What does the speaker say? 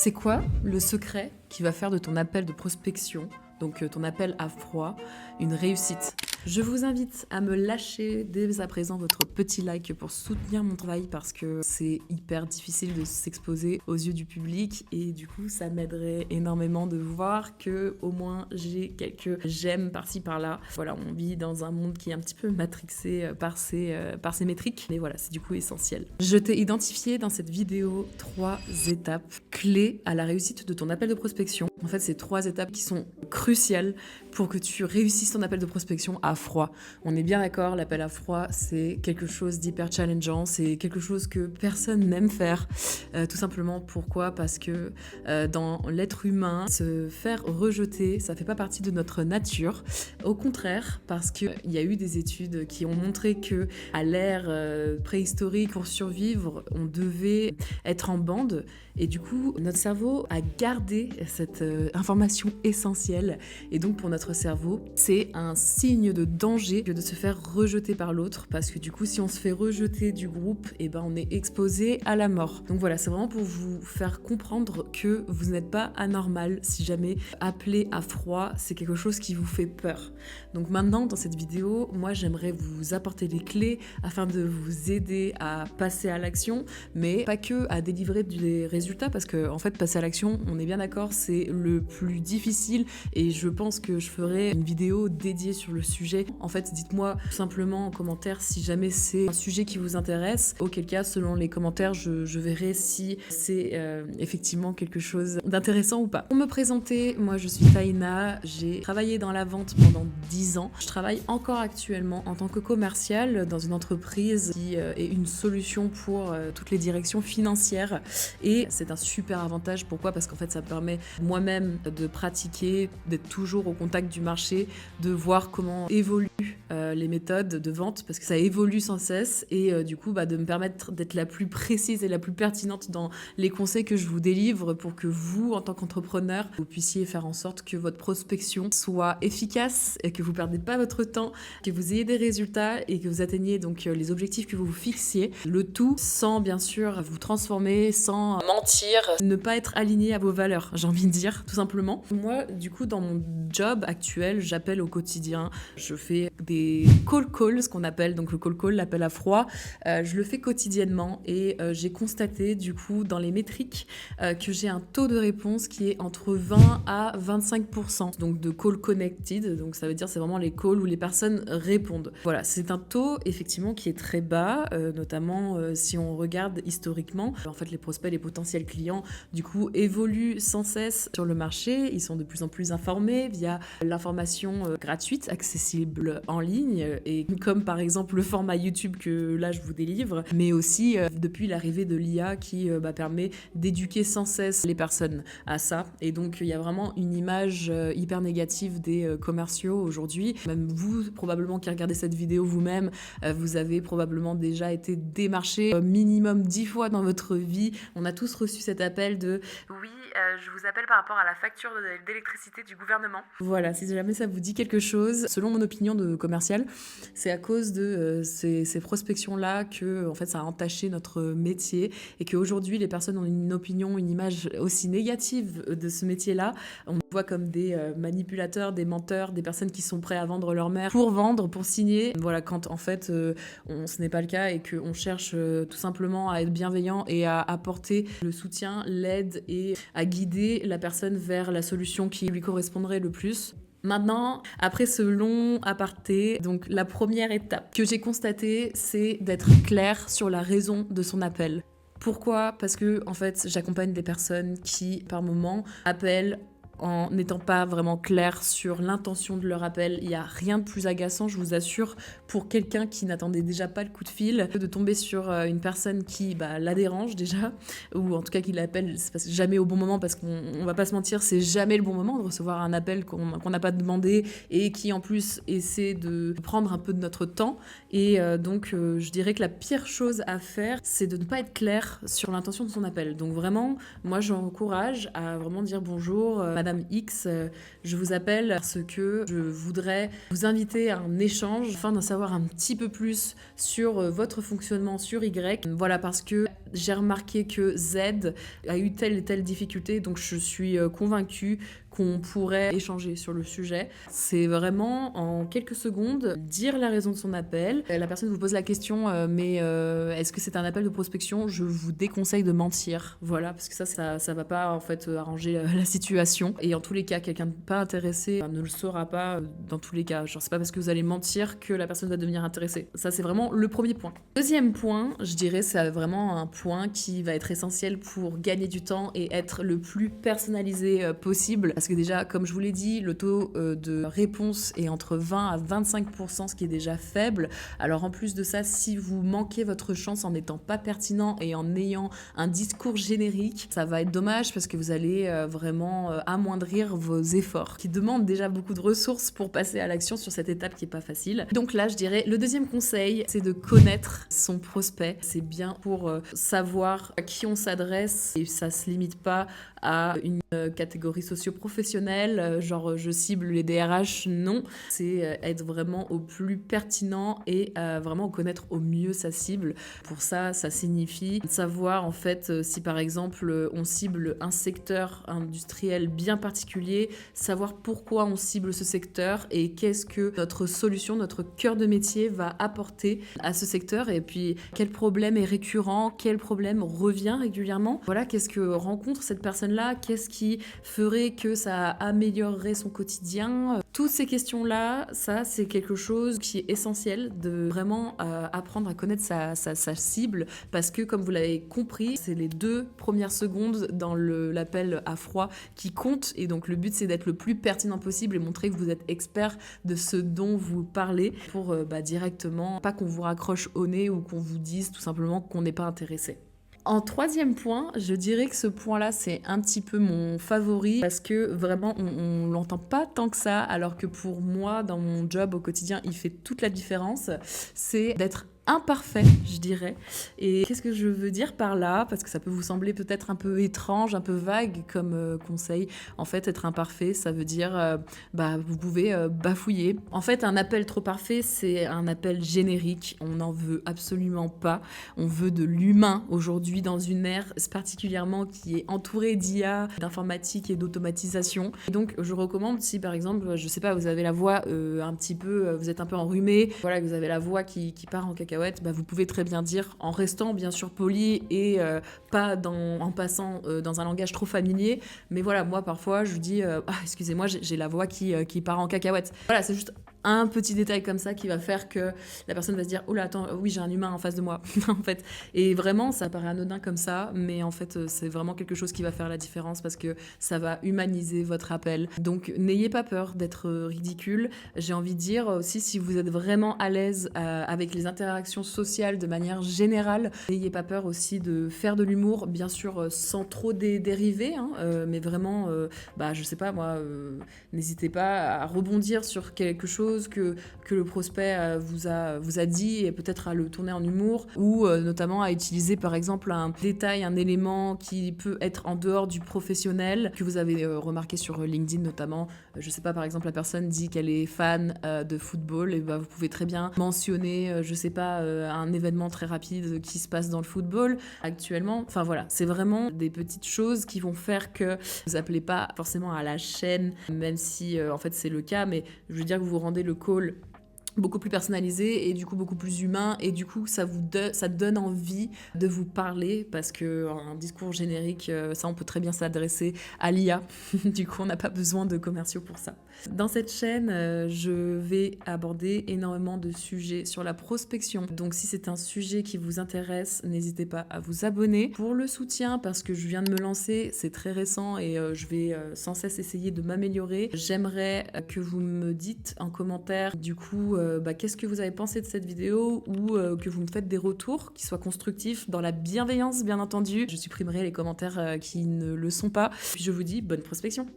C'est quoi le secret qui va faire de ton appel de prospection, donc ton appel à froid, une réussite? Je vous invite à me lâcher dès à présent votre petit like pour soutenir mon travail parce que c'est hyper difficile de s'exposer aux yeux du public et du coup ça m'aiderait énormément de voir que au moins j'ai quelques j'aime par-ci par-là. Voilà, on vit dans un monde qui est un petit peu matrixé par ces métriques, mais voilà, c'est du coup essentiel. Je t'ai identifié dans cette vidéo 3 étapes clés à la réussite de ton appel de prospection. En fait, c'est 3 étapes qui sont cruciales pour que tu réussisses ton appel de prospection à froid. On est bien d'accord, l'appel à froid, c'est quelque chose d'hyper challengeant, c'est quelque chose que personne n'aime faire. Tout simplement, pourquoi ? Parce que dans l'être humain, se faire rejeter, ça fait pas partie de notre nature. Au contraire, parce qu'il y a eu des études qui ont montré que à l'ère préhistorique, pour survivre, on devait être en bande. Et du coup, notre cerveau a gardé cette information essentielle. Et donc, pour notre cerveau, c'est un signe de danger que de se faire rejeter par l'autre. Parce que du coup, si on se fait rejeter du groupe, eh ben, on est exposé à la mort. Donc voilà, c'est vraiment pour vous faire comprendre que vous n'êtes pas anormal si jamais appeler à froid, c'est quelque chose qui vous fait peur. Donc maintenant, dans cette vidéo, moi, j'aimerais vous apporter des clés afin de vous aider à passer à l'action, mais pas que à délivrer des résultats, parce que en fait passer à l'action, on est bien d'accord, c'est le plus difficile et je pense que je ferai une vidéo dédiée sur le sujet. En fait, dites-moi tout simplement en commentaire si jamais c'est un sujet qui vous intéresse, auquel cas selon les commentaires je verrai si c'est effectivement quelque chose d'intéressant ou pas. Pour me présenter, moi je suis Taïna, j'ai travaillé dans la vente pendant 10 ans. Je travaille encore actuellement en tant que commerciale dans une entreprise qui est une solution pour toutes les directions financières et c'est un super avantage. Pourquoi ? Parce qu'en fait ça permet moi-même de pratiquer, d'être toujours au contact du marché, de voir comment évoluent les méthodes de vente parce que ça évolue sans cesse et du coup de me permettre d'être la plus précise et la plus pertinente dans les conseils que je vous délivre pour que vous, en tant qu'entrepreneur, vous puissiez faire en sorte que votre prospection soit efficace et que vous ne perdez pas votre temps, que vous ayez des résultats et que vous atteigniez donc les objectifs que vous vous fixiez. Le tout sans bien sûr vous transformer, sans mentir, ne pas être aligné à vos valeurs, j'ai envie de dire, tout simplement. Moi, du coup, dans mon job actuel, j'appelle au quotidien, je fais des call calls, ce qu'on appelle, donc le call call, l'appel à froid, je le fais quotidiennement et j'ai constaté du coup dans les métriques que j'ai un taux de réponse qui est entre 20 à 25%, donc de call connected, donc ça veut dire c'est vraiment les calls où les personnes répondent. Voilà, c'est un taux effectivement qui est très bas, notamment si on regarde historiquement. En fait, les prospects, les potentiels clients, du coup, évoluent sans cesse sur le marché, ils sont de plus en plus informés via l'information gratuite, accessible en ligne, et comme par exemple le format YouTube que là je vous délivre, mais aussi depuis l'arrivée de l'IA qui permet d'éduquer sans cesse les personnes à ça. Et donc il y a vraiment une image hyper négative des commerciaux aujourd'hui. Même vous, probablement qui regardez cette vidéo vous-même, vous avez probablement déjà été démarché minimum 10 fois dans votre vie. On a tous reçu cet appel de « Oui, je vous appelle par rapport à la facture d'électricité du gouvernement ». Voilà, si jamais ça vous dit quelque chose, selon mon opinion de commercial, c'est à cause de ces prospections-là que en fait, ça a entaché notre métier et qu'aujourd'hui, les personnes ont une opinion, une image aussi négative de ce métier-là. On voit comme des manipulateurs, des menteurs, des personnes qui sont prêts à vendre leur mère pour vendre, pour signer. Voilà, quand en fait, ce n'est pas le cas et qu'on cherche tout simplement à être bienveillant et à apporter le soutien, l'aide et à guider la personne vers la solution qui lui correspondrait le plus. Maintenant, après ce long aparté, donc la première étape que j'ai constatée, c'est d'être clair sur la raison de son appel. Pourquoi ? Parce que en fait, j'accompagne des personnes qui, par moment, appellent en n'étant pas vraiment clair sur l'intention de leur appel. Il n'y a rien de plus agaçant, je vous assure, pour quelqu'un qui n'attendait déjà pas le coup de fil, de tomber sur une personne qui la dérange déjà, ou en tout cas qui l'appelle jamais au bon moment, parce qu'on va pas se mentir, c'est jamais le bon moment de recevoir un appel qu'on n'a pas demandé et qui en plus essaie de prendre un peu de notre temps. Et donc je dirais que la pire chose à faire, c'est de ne pas être clair sur l'intention de son appel. Donc vraiment, moi j'encourage à vraiment dire bonjour, madame, Madame X, je vous appelle parce que je voudrais vous inviter à un échange afin d'en savoir un petit peu plus sur votre fonctionnement sur Y. Voilà, parce que j'ai remarqué que Z a eu telle et telle difficulté, donc je suis convaincue qu'on pourrait échanger sur le sujet. C'est vraiment en quelques secondes dire la raison de son appel. La personne vous pose la question mais est-ce que c'est un appel de prospection? Je vous déconseille de mentir. Voilà, parce que ça va pas en fait arranger la situation. Et en tous les cas, quelqu'un de pas intéressé ne le saura pas dans tous les cas. Genre c'est pas parce que vous allez mentir que la personne va devenir intéressée. Ça c'est vraiment le premier point. Deuxième point, je dirais c'est vraiment un point qui va être essentiel pour gagner du temps et être le plus personnalisé possible. Parce que déjà, comme je vous l'ai dit, le taux de réponse est entre 20 à 25%, ce qui est déjà faible. Alors en plus de ça, si vous manquez votre chance en n'étant pas pertinent et en ayant un discours générique, ça va être dommage parce que vous allez vraiment amoindrir vos efforts, qui demandent déjà beaucoup de ressources pour passer à l'action sur cette étape qui est pas facile. Donc là, je dirais, le deuxième conseil, c'est de connaître son prospect. C'est bien pour savoir à qui on s'adresse et ça se limite pas à une catégorie socio-professionnelle, genre je cible les DRH, non. C'est être vraiment au plus pertinent et vraiment connaître au mieux sa cible. Pour ça, ça signifie savoir en fait si par exemple on cible un secteur industriel bien particulier, savoir pourquoi on cible ce secteur et qu'est-ce que notre solution, notre cœur de métier va apporter à ce secteur et puis quel problème est récurrent, quel problème revient régulièrement. Voilà, qu'est-ce que rencontre cette personne-là, qu'est-ce qui ferait que ça améliorerait son quotidien. Toutes ces questions-là, ça c'est quelque chose qui est essentiel de vraiment apprendre à connaître sa cible parce que comme vous l'avez compris, c'est les 2 premières secondes dans l'appel à froid qui comptent et donc le but c'est d'être le plus pertinent possible et montrer que vous êtes expert de ce dont vous parlez pour directement, pas qu'on vous raccroche au nez ou qu'on vous dise tout simplement qu'on n'est pas intéressé. En troisième point, je dirais que ce point-là, c'est un petit peu mon favori parce que vraiment, on l'entend pas tant que ça, alors que pour moi, dans mon job au quotidien, il fait toute la différence. C'est d'être imparfait, je dirais. Et qu'est-ce que je veux dire par là? Parce que ça peut vous sembler peut-être un peu étrange, un peu vague comme conseil. En fait, être imparfait, ça veut dire vous pouvez bafouiller. En fait, un appel trop parfait, c'est un appel générique. On n'en veut absolument pas. On veut de l'humain aujourd'hui dans une ère particulièrement qui est entourée d'IA, d'informatique et d'automatisation. Et donc, je recommande si par exemple, je sais pas, vous avez la voix un petit peu, vous êtes un peu enrhumé, voilà, que vous avez la voix qui part en cacahuète, vous pouvez très bien dire, en restant bien sûr poli et pas en passant dans un langage trop familier, mais voilà, moi parfois je dis excusez-moi, j'ai la voix qui part en cacahuète. Voilà, c'est juste un petit détail comme ça qui va faire que la personne va se dire « Oh là, attends, oui, j'ai un humain en face de moi. » en fait. Et vraiment, ça paraît anodin comme ça, mais en fait, c'est vraiment quelque chose qui va faire la différence parce que ça va humaniser votre appel. Donc, n'ayez pas peur d'être ridicule. J'ai envie de dire aussi, si vous êtes vraiment à l'aise avec les interactions sociales de manière générale, n'ayez pas peur aussi de faire de l'humour, bien sûr, sans trop dériver, mais vraiment, je sais pas, moi, n'hésitez pas à rebondir sur quelque chose que le prospect vous a dit et peut-être à le tourner en humour ou notamment à utiliser par exemple un détail, un élément qui peut être en dehors du professionnel que vous avez remarqué sur LinkedIn notamment. Je sais pas, par exemple la personne dit qu'elle est fan de football et vous pouvez très bien mentionner je sais pas un événement très rapide qui se passe dans le football actuellement. Enfin voilà, c'est vraiment des petites choses qui vont faire que vous appelez pas forcément à la chaîne, même si en fait c'est le cas, mais je veux dire que vous rendez le call beaucoup plus personnalisé et du coup beaucoup plus humain et du coup ça donne envie de vous parler parce que un discours générique ça on peut très bien s'adresser à l'IA du coup on n'a pas besoin de commerciaux pour ça. Dans cette chaîne je vais aborder énormément de sujets sur la prospection, donc si c'est un sujet qui vous intéresse, n'hésitez pas à vous abonner. Pour le soutien, parce que je viens de me lancer, c'est très récent et je vais sans cesse essayer de m'améliorer, j'aimerais que vous me dites en commentaire du coup qu'est-ce que vous avez pensé de cette vidéo ou que vous me faites des retours qui soient constructifs dans la bienveillance bien entendu. Je supprimerai les commentaires qui ne le sont pas. Puis je vous dis bonne prospection.